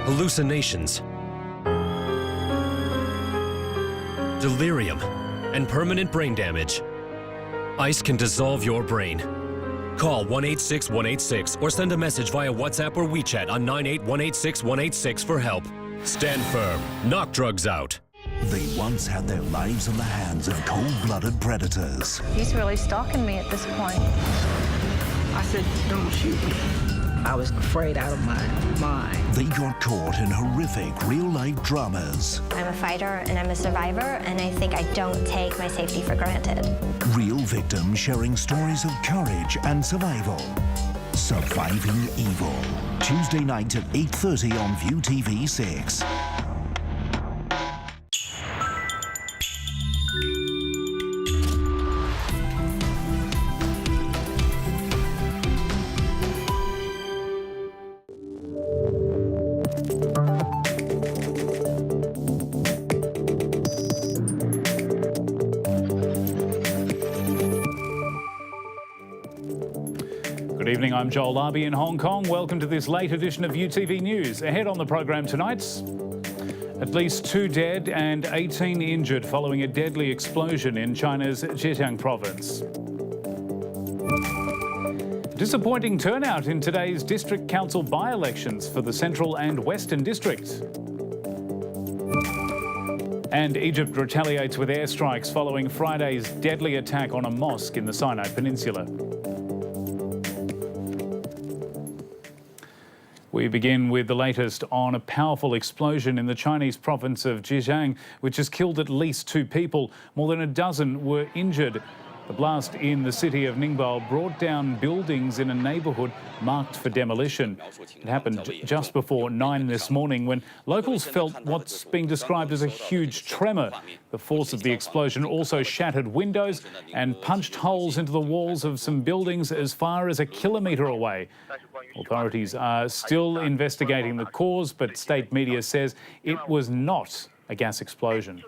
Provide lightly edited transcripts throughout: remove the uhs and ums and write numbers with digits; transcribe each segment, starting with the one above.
hallucinations, delirium, and permanent brain damage. Ice can dissolve your brain. Call 186-186 or send a message via WhatsApp or WeChat on 98186186 for help. Stand firm. Knock drugs out. They once had their lives in the hands of cold-blooded predators. He's really stalking me at this point. I said, don't shoot me. I was afraid out of my mind. They got caught in horrific real-life dramas. I'm a fighter and I'm a survivor, and I think I don't take my safety for granted. Real victims sharing stories of courage and survival. Surviving Evil. Tuesday night at 8:30 on ViuTV6. Good evening, I'm Joel Labi in Hong Kong. Welcome to this late edition of ViuTV News. Ahead on the program tonight, at least 2 dead and 18 injured following a deadly explosion in China's Zhejiang province. Disappointing turnout in today's district council by-elections for the Central and Western District. And Egypt retaliates with airstrikes following Friday's deadly attack on a mosque in the Sinai Peninsula. We begin with the latest on a powerful explosion in the Chinese province of Zhejiang, which has killed at least 2 people. More than a dozen were injured. The blast in the city of Ningbo brought down buildings in a neighbourhood marked for demolition. It happened just before 9 this morning when locals felt what's being described as a huge tremor. The force of the explosion also shattered windows and punched holes into the walls of some buildings as far as a kilometre away. Authorities are still investigating the cause, but state media says it was not a gas explosion.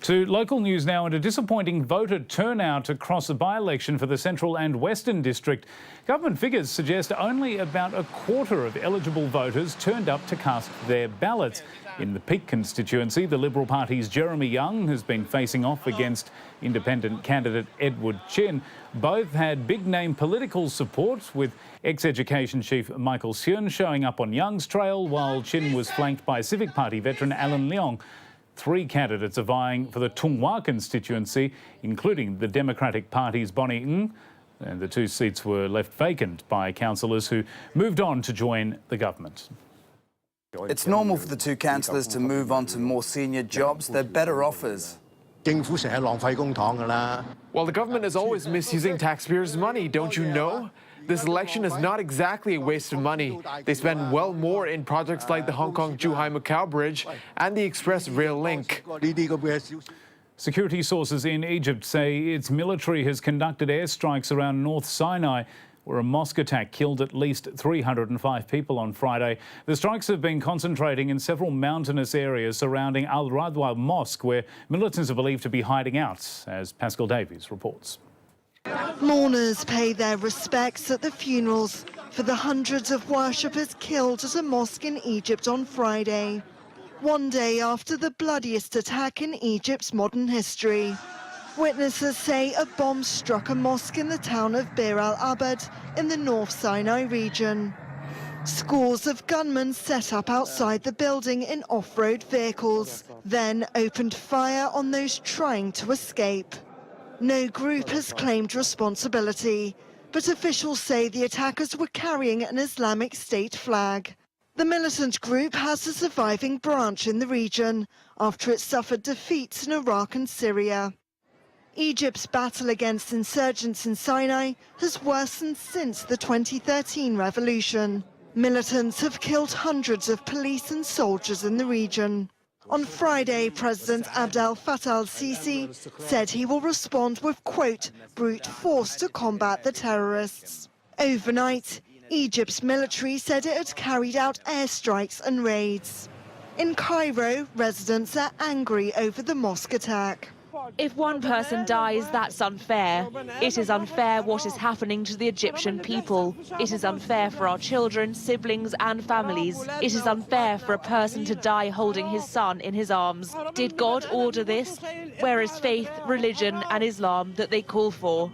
To local news now, and a disappointing voter turnout across the by-election for the Central and Western District. Government figures suggest only about a quarter of eligible voters turned up to cast their ballots. In the Peak constituency, the Liberal Party's Jeremy Young has been facing off against independent candidate Edward Chin. Both had big-name political support, with ex-education chief Michael Seun showing up on Young's trail, while Chin was flanked by Civic Party veteran Alan Leong. 3 candidates are vying for the Tunghua constituency, including the Democratic Party's Bonnie Ng, and the 2 seats were left vacant by councillors who moved on to join the government. It's normal for the 2 councillors to move on to more senior jobs. They're better offers. Well, the government is always misusing taxpayers' money, don't you know? This election is not exactly a waste of money. They spend well more in projects like the Hong Kong-Zhuhai-Macau Bridge and the Express Rail Link. Security sources in Egypt say its military has conducted airstrikes around North Sinai, where a mosque attack killed at least 305 people on Friday. The strikes have been concentrating in several mountainous areas surrounding Al Radwa Mosque, where militants are believed to be hiding out, as Pascal Davies reports. Mourners pay their respects at the funerals for the hundreds of worshippers killed at a mosque in Egypt on Friday, 1 day after the bloodiest attack in Egypt's modern history. Witnesses say a bomb struck a mosque in the town of Bir al-Abad in the North Sinai region. Scores of gunmen set up outside the building in off-road vehicles, then opened fire on those trying to escape. No group has claimed responsibility, but officials say the attackers were carrying an Islamic State flag. The militant group has a surviving branch in the region after it suffered defeats in Iraq and Syria. Egypt's battle against insurgents in Sinai has worsened since the 2013 revolution. Militants have killed hundreds of police and soldiers in the region. On Friday, President Abdel Fattah al-Sisi said he will respond with, quote, brute force to combat the terrorists. Overnight, Egypt's military said it had carried out airstrikes and raids. In Cairo, residents are angry over the mosque attack. If one person dies, that's unfair. It is unfair what is happening to the Egyptian people. It is unfair for our children, siblings and families. It is unfair for a person to die holding his son in his arms. Did God order this? Where is faith, religion and Islam that they call for?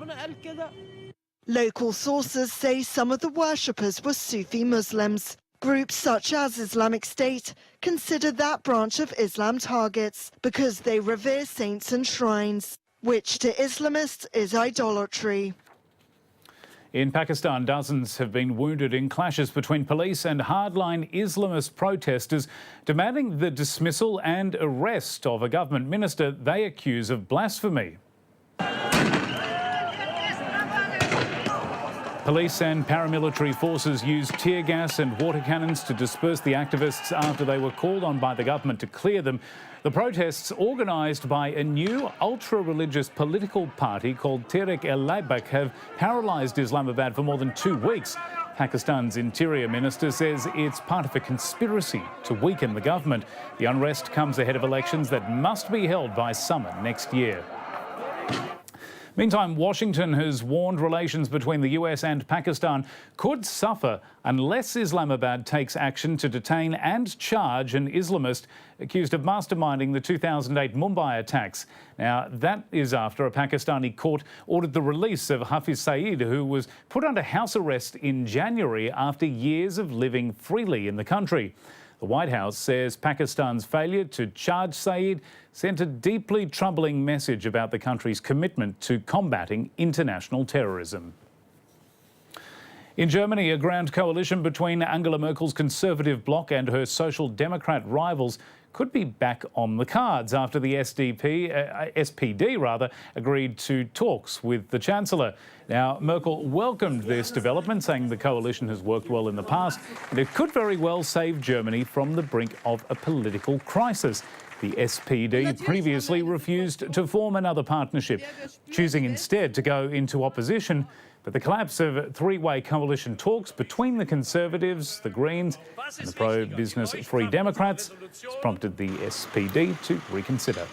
Local sources say some of the worshippers were Sufi Muslims. Groups such as Islamic State consider that branch of Islam targets because they revere saints and shrines, which to Islamists is idolatry. In Pakistan, dozens have been wounded in clashes between police and hardline Islamist protesters demanding the dismissal and arrest of a government minister they accuse of blasphemy. Police and paramilitary forces used tear gas and water cannons to disperse the activists after they were called on by the government to clear them. The protests, organised by a new ultra-religious political party called Tehreek-e-Labi, have paralysed Islamabad for more than 2 weeks. Pakistan's Interior Minister says it's part of a conspiracy to weaken the government. The unrest comes ahead of elections that must be held by summer next year. Meantime, Washington has warned relations between the US and Pakistan could suffer unless Islamabad takes action to detain and charge an Islamist accused of masterminding the 2008 Mumbai attacks. Now, that is after a Pakistani court ordered the release of Hafiz Saeed, who was put under house arrest in January after years of living freely in the country. The White House says Pakistan's failure to charge Saeed sent a deeply troubling message about the country's commitment to combating international terrorism. In Germany, a grand coalition between Angela Merkel's Conservative bloc and her Social Democrat rivals could be back on the cards after the SPD agreed to talks with the Chancellor. Now, Merkel welcomed this development, saying the coalition has worked well in the past and it could very well save Germany from the brink of a political crisis. The SPD previously refused to form another partnership, choosing instead to go into opposition. But the collapse of three-way coalition talks between the Conservatives, the Greens and the pro-business Free Democrats has prompted the SPD to reconsider.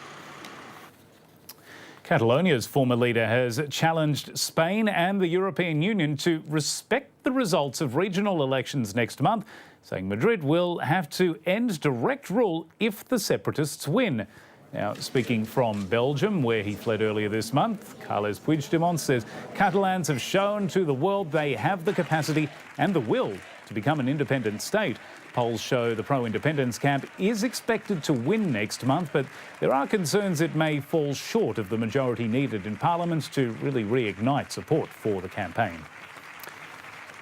Catalonia's former leader has challenged Spain and the European Union to respect the results of regional elections next month, saying Madrid will have to end direct rule if the separatists win. Now, speaking from Belgium, where he fled earlier this month, Carles Puigdemont says Catalans have shown to the world they have the capacity and the will to become an independent state. Polls show the pro-independence camp is expected to win next month, but there are concerns it may fall short of the majority needed in Parliament to really reignite support for the campaign.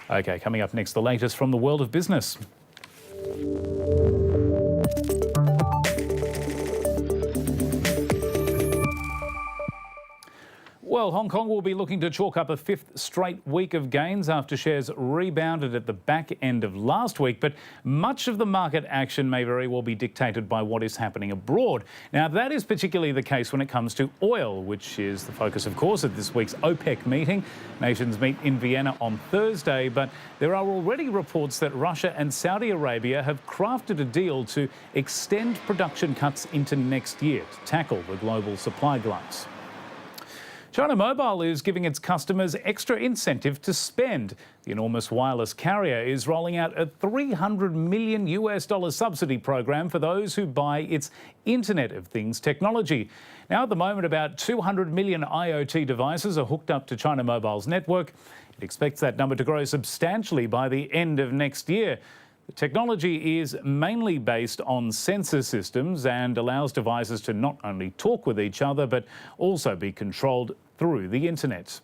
OK, coming up next, the latest from the world of business. Well, Hong Kong will be looking to chalk up a fifth straight week of gains after shares rebounded at the back end of last week. But much of the market action may very well be dictated by what is happening abroad. Now, that is particularly the case when it comes to oil, which is the focus, of course, of this week's OPEC meeting. Nations meet in Vienna on Thursday, but there are already reports that Russia and Saudi Arabia have crafted a deal to extend production cuts into next year to tackle the global supply gluts. China Mobile is giving its customers extra incentive to spend. The enormous wireless carrier is rolling out a $300 million subsidy program for those who buy its Internet of Things technology. Now, at the moment, about 200 million IoT devices are hooked up to China Mobile's network. It expects that number to grow substantially by the end of next year. The technology is mainly based on sensor systems and allows devices to not only talk with each other, but also be controlled through the internet.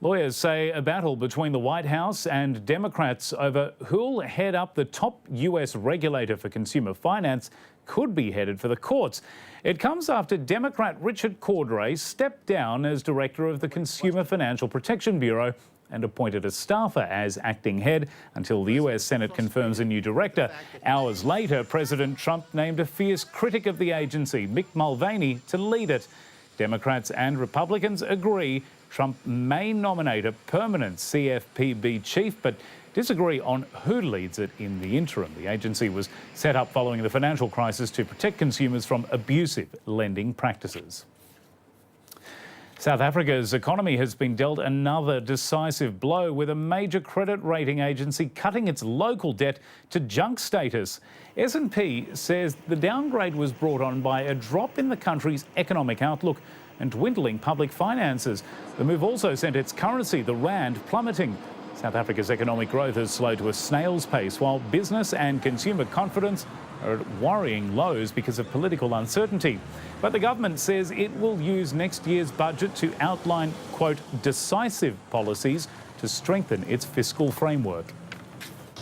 Lawyers say a battle between the White House and Democrats over who'll head up the top US regulator for consumer finance could be headed for the courts. It comes after Democrat Richard Cordray stepped down as director of the Consumer Financial Protection Bureau and appointed a staffer as acting head until the US Senate confirms a new director. Hours later, President Trump named a fierce critic of the agency, Mick Mulvaney, to lead it. Democrats and Republicans agree Trump may nominate a permanent CFPB chief, but disagree on who leads it in the interim. The agency was set up following the financial crisis to protect consumers from abusive lending practices. South Africa's economy has been dealt another decisive blow, with a major credit rating agency cutting its local debt to junk status. S&P says the downgrade was brought on by a drop in the country's economic outlook and dwindling public finances. The move also sent its currency, the rand, plummeting. South Africa's economic growth has slowed to a snail's pace, while business and consumer confidence are at worrying lows because of political uncertainty. But the government says it will use next year's budget to outline, quote, decisive policies to strengthen its fiscal framework.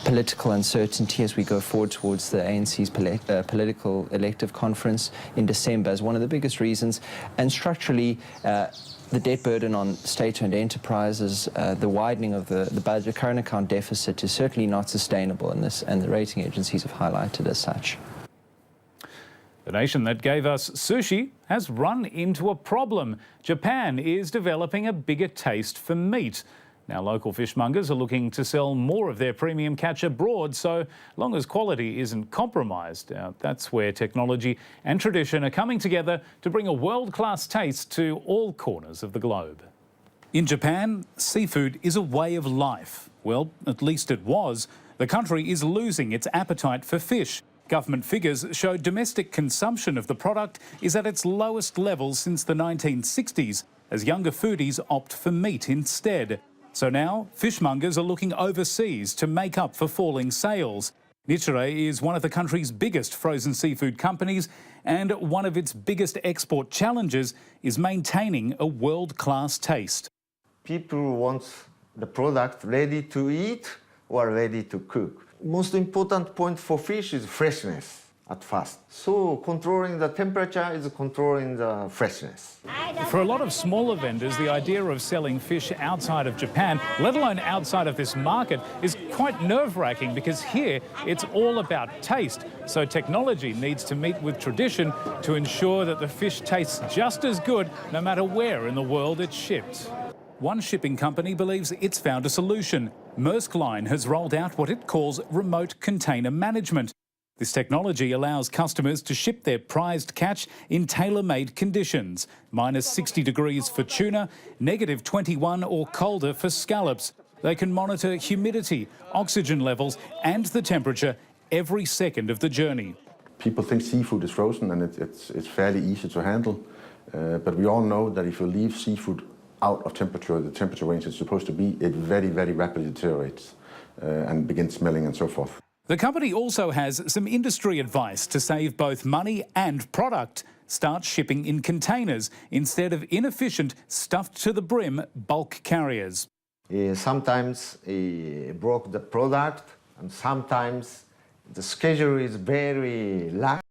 Political uncertainty as we go forward towards the ANC's political elective conference in December is one of the biggest reasons. And structurally, the debt burden on state-owned enterprises, the widening of the budget, current account deficit is certainly not sustainable in this, and the rating agencies have highlighted as such. The nation that gave us sushi has run into a problem. Japan is developing a bigger taste for meat. Now, local fishmongers are looking to sell more of their premium catch abroad, so long as quality isn't compromised. That's where technology and tradition are coming together to bring a world-class taste to all corners of the globe. In Japan, seafood is a way of life. Well, at least it was. The country is losing its appetite for fish. Government figures show domestic consumption of the product is at its lowest level since the 1960s, as younger foodies opt for meat instead. So now, fishmongers are looking overseas to make up for falling sales. Nichire is one of the country's biggest frozen seafood companies, and one of its biggest export challenges is maintaining a world-class taste. People want the product ready to eat or ready to cook. Most important point for fish is freshness at first. So controlling the temperature is controlling the freshness. For a lot of smaller vendors, the idea of selling fish outside of Japan, let alone outside of this market, is quite nerve-wracking, because here it's all about taste. So technology needs to meet with tradition to ensure that the fish tastes just as good no matter where in the world it's shipped. One shipping company believes it's found a solution. Maersk Line has rolled out what it calls remote container management. This technology allows customers to ship their prized catch in tailor-made conditions, -60 degrees for tuna, -21 or colder for scallops. They can monitor humidity, oxygen levels and the temperature every second of the journey. People think seafood is frozen and it's fairly easy to handle, but we all know that if you leave seafood out of temperature, the temperature range it's supposed to be, it very, very rapidly deteriorates and begins smelling and so forth. The company also has some industry advice to save both money and product. Start shipping in containers instead of inefficient, stuffed to the brim bulk carriers. Sometimes broke the product, and sometimes the schedule is very lax.